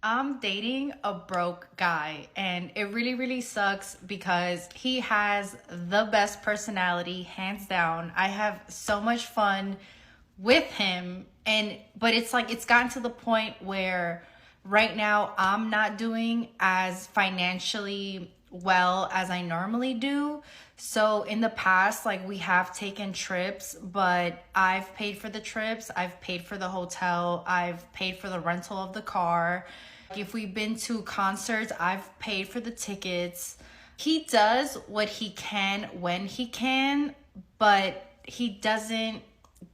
I'm dating a broke guy, and it really, really sucks because he has the best personality, hands down. I have so much fun with him, and but it's like it's gotten to the point where right now I'm not doing as financially well as I normally do. So in the past, like we have taken trips, but I've paid for the trips, I've paid for the hotel, I've paid for the rental of the car. If we've been to concerts, I've paid for the tickets. He does what he can when he can, but he doesn't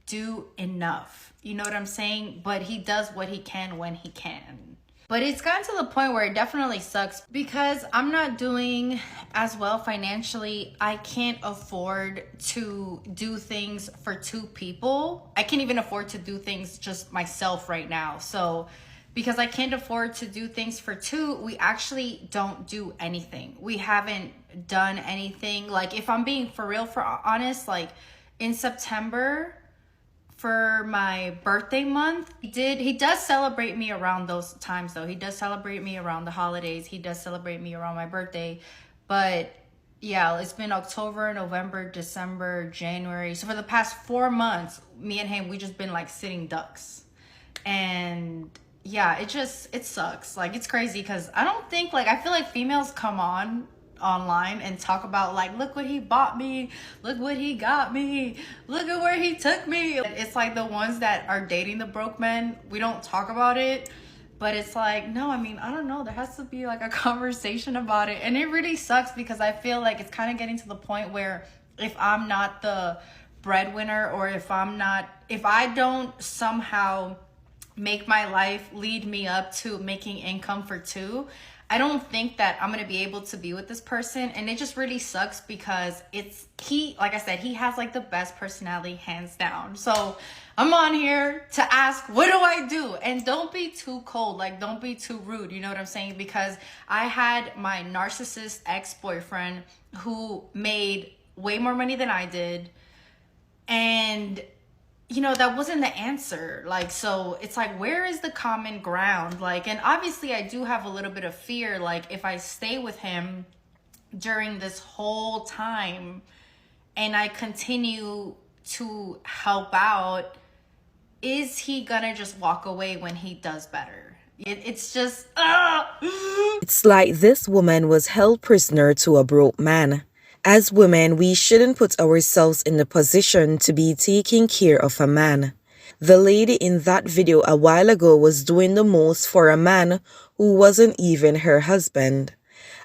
do enough. You know what I'm saying? But he does what he can when he can. But it's gotten to the point where it definitely sucks because I'm not doing as well financially. I can't afford to do things for two people. I can't even afford to do things just myself right now. So because I can't afford to do things for two, we actually don't do anything. We haven't done anything. Like if I'm being for real, for honest, like in September, for my birthday month, he does celebrate me around those times though. He does celebrate me around the holidays. He does celebrate me around my birthday. But yeah, it's been October, November, December, January. So for the past 4 months, me and him, we just been like sitting ducks. And yeah, it sucks. Like it's crazy because I don't think, like, I feel like females come on online and talk about like, look what he bought me, look what he got me, look at where he took me. It's like the ones that are dating the broke men, we don't talk about it. But it's like, no, I mean, I don't know, there has to be like a conversation about it. And it really sucks because I feel like it's kind of getting to the point where if I'm not the breadwinner, or if I don't somehow make my life lead me up to making income for two, I don't think that I'm going to be able to be with this person. And it just really sucks because like I said, he has like the best personality, hands down. So I'm on here to ask, what do I do? And don't be too cold, like don't be too rude, you know what I'm saying? Because I had my narcissist ex-boyfriend who made way more money than I did, and you know, that wasn't the answer. Like, so it's like, where is the common ground? Like, and obviously I do have a little bit of fear. Like if I stay with him during this whole time and I continue to help out, is he gonna just walk away when he does better? It's just, It's like this woman was held prisoner to a broke man. As women, we shouldn't put ourselves in the position to be taking care of a man. The lady in that video a while ago was doing the most for a man who wasn't even her husband.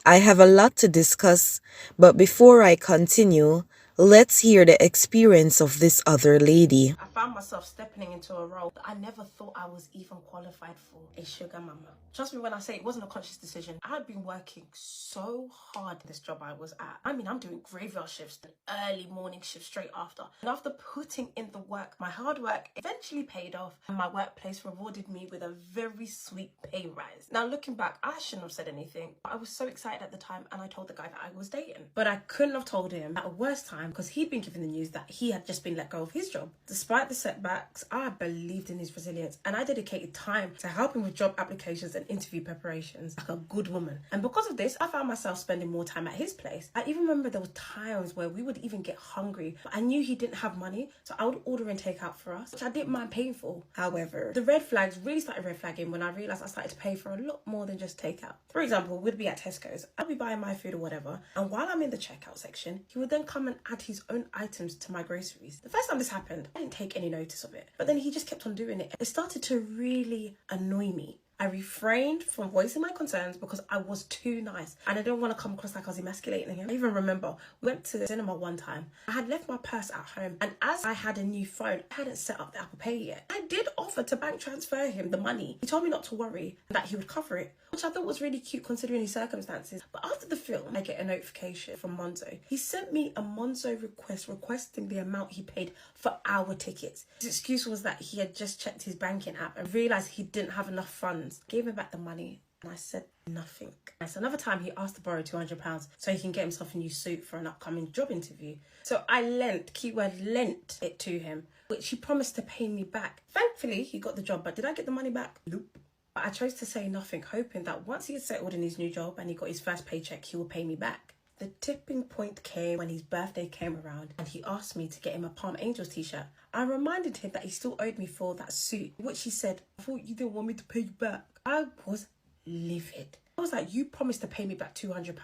I have a lot to discuss, but before I continue, let's hear the experience of this other lady. I found myself stepping into a role that I never thought I was even qualified for, a sugar mama. Trust me when I say it wasn't a conscious decision. I had been working so hard in this job I was at. I mean, I'm doing graveyard shifts, early morning shifts straight after. And after putting in the work, my hard work eventually paid off, and my workplace rewarded me with a very sweet pay rise. Now, looking back, I shouldn't have said anything. I was so excited at the time, and I told the guy that I was dating. But I couldn't have told him at a worse time because he'd been given the news that he had just been let go of his job. Despite the setbacks, I believed in his resilience, and I dedicated time to help him with job applications and interview preparations like a good woman. And because of this, I found myself spending more time at his place. I even remember there were times where we would even get hungry, but I knew he didn't have money, so I would order and take out for us, which I didn't mind paying for. However, the red flags really started red flagging when I realised I started to pay for a lot more than just takeout. For example, we'd be at Tesco's, I'd be buying my food or whatever, and while I'm in the checkout section, he would then come and add his own items to my groceries. The first time this happened, I didn't take any notice of it, but then he just kept on doing it. It started to really annoy me. I refrained from voicing my concerns because I was too nice and I didn't want to come across like I was emasculating him. I even remember we went to the cinema one time. I had left my purse at home, and as I had a new phone, I hadn't set up the Apple Pay yet. I did offer to bank transfer him the money. He told me not to worry and that he would cover it, which I thought was really cute considering his circumstances. But after the film, I get a notification from Monzo. He sent me a Monzo request requesting the amount he paid for our tickets. His excuse was that he had just checked his banking app and realised he didn't have enough funds. Gave him back the money and I said nothing. And so another time he asked to borrow £200 so he can get himself a new suit for an upcoming job interview. So I lent, keyword lent, it to him, which he promised to pay me back. Thankfully, he got the job, but did I get the money back? Nope. But I chose to say nothing, hoping that once he had settled in his new job and he got his first paycheck, he would pay me back. The tipping point came when his birthday came around and he asked me to get him a Palm Angels t-shirt. I reminded him that he still owed me for that suit, which he said, I thought you didn't want me to pay you back. I was livid. I was like, you promised to pay me back £200.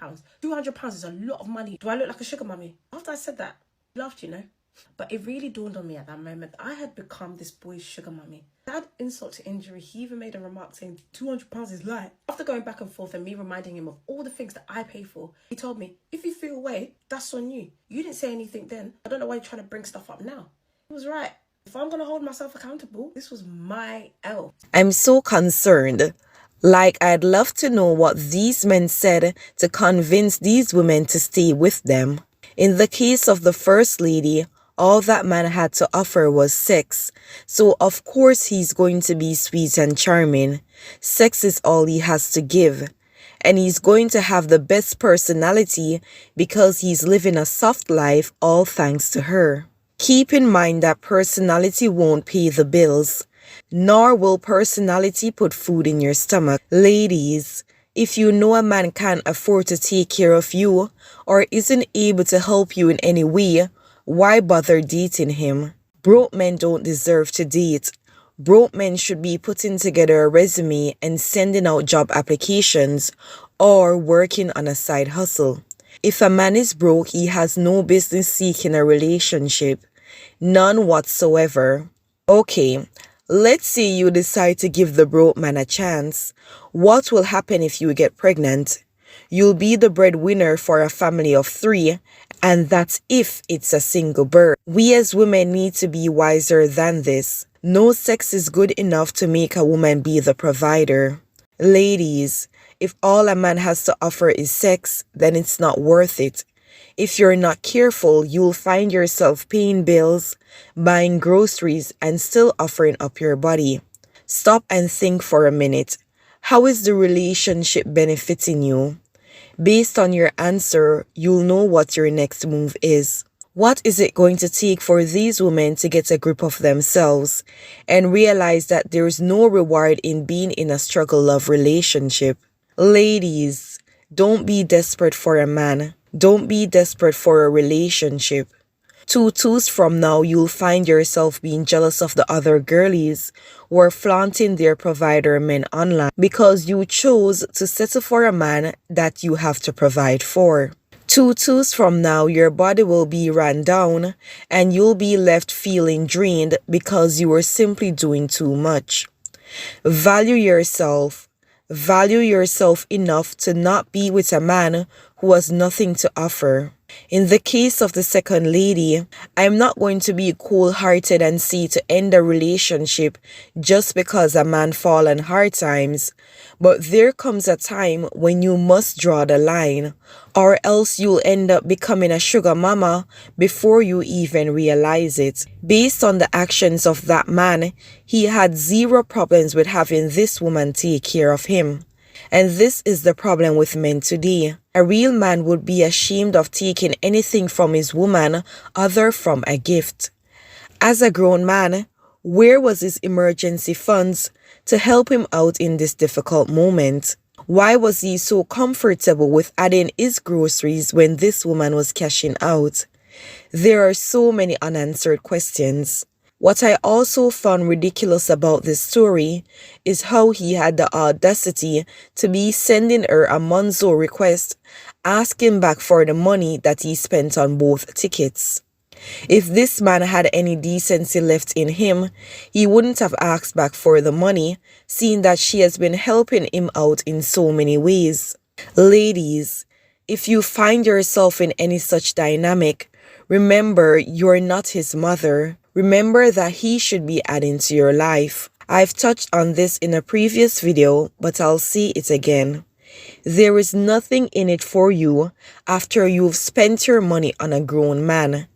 £200 is a lot of money. Do I look like a sugar mummy? After I said that, he laughed, you know. But it really dawned on me at that moment that I had become this boy's sugar mummy. That insult to injury, he even made a remark saying £200 is light. After going back and forth and me reminding him of all the things that I pay for, he told me, if you feel away, that's on you. You didn't say anything then. I don't know why you're trying to bring stuff up now. He was right. If I'm going to hold myself accountable, this was my L. I'm so concerned. Like, I'd love to know what these men said to convince these women to stay with them. In the case of the first lady, all that man had to offer was sex. So of course he's going to be sweet and charming. Sex is all he has to give. And he's going to have the best personality because he's living a soft life, all thanks to her. Keep in mind that personality won't pay the bills, nor will personality put food in your stomach. Ladies, if you know a man can't afford to take care of you or isn't able to help you in any way, why bother dating him? Broke men don't deserve to date. Broke men should be putting together a resume and sending out job applications or working on a side hustle. If a man is broke, he has no business seeking a relationship. None whatsoever. Okay, let's say you decide to give the broke man a chance. What will happen if you get pregnant? You'll be the breadwinner for a family of 3, and that's if it's a single birth. We as women need to be wiser than this. No sex is good enough to make a woman be the provider. Ladies, if all a man has to offer is sex, then it's not worth it. If you're not careful, you'll find yourself paying bills, buying groceries, and still offering up your body. Stop and think for a minute. How is the relationship benefiting you? Based on your answer, you'll know what your next move is. What is it going to take for these women to get a grip of themselves and realize that there's no reward in being in a struggle love relationship? Ladies, don't be desperate for a man. Don't be desperate for a relationship. 2 twos from now, you'll find yourself being jealous of the other girlies who are flaunting their provider men online because you chose to settle for a man that you have to provide for. 2 twos from now, your body will be run down and you'll be left feeling drained because you were simply doing too much. Value yourself. Value yourself enough to not be with a man who has nothing to offer. In the case of the second lady, I'm not going to be cold-hearted and say to end a relationship just because a man fall on hard times, but there comes a time when you must draw the line, or else you'll end up becoming a sugar mama before you even realize it. Based on the actions of that man, he had 0 problems with having this woman take care of him. And this is the problem with men today. A real man would be ashamed of taking anything from his woman other from a gift. As a grown man, where was his emergency funds to help him out in this difficult moment? Why was he so comfortable with adding his groceries when this woman was cashing out? There are so many unanswered questions. What I also found ridiculous about this story is how he had the audacity to be sending her a Monzo request asking back for the money that he spent on both tickets. If this man had any decency left in him, he wouldn't have asked back for the money, seeing that she has been helping him out in so many ways. Ladies, if you find yourself in any such dynamic, remember you're not his mother. Remember that he should be adding to your life. I've touched on this in a previous video, but I'll say it again. There is nothing in it for you after you've spent your money on a grown man.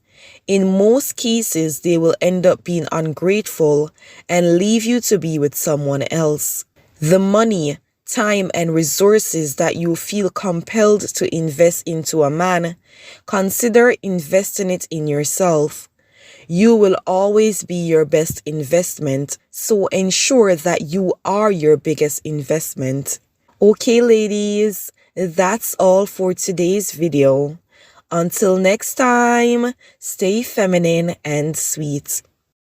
In most cases, they will end up being ungrateful and leave you to be with someone else. The money, time, and resources that you feel compelled to invest into a man, consider investing it in yourself. You will always be your best investment, so ensure that you are your biggest investment. Okay, ladies, that's all for today's video. Until next time, stay feminine and sweet.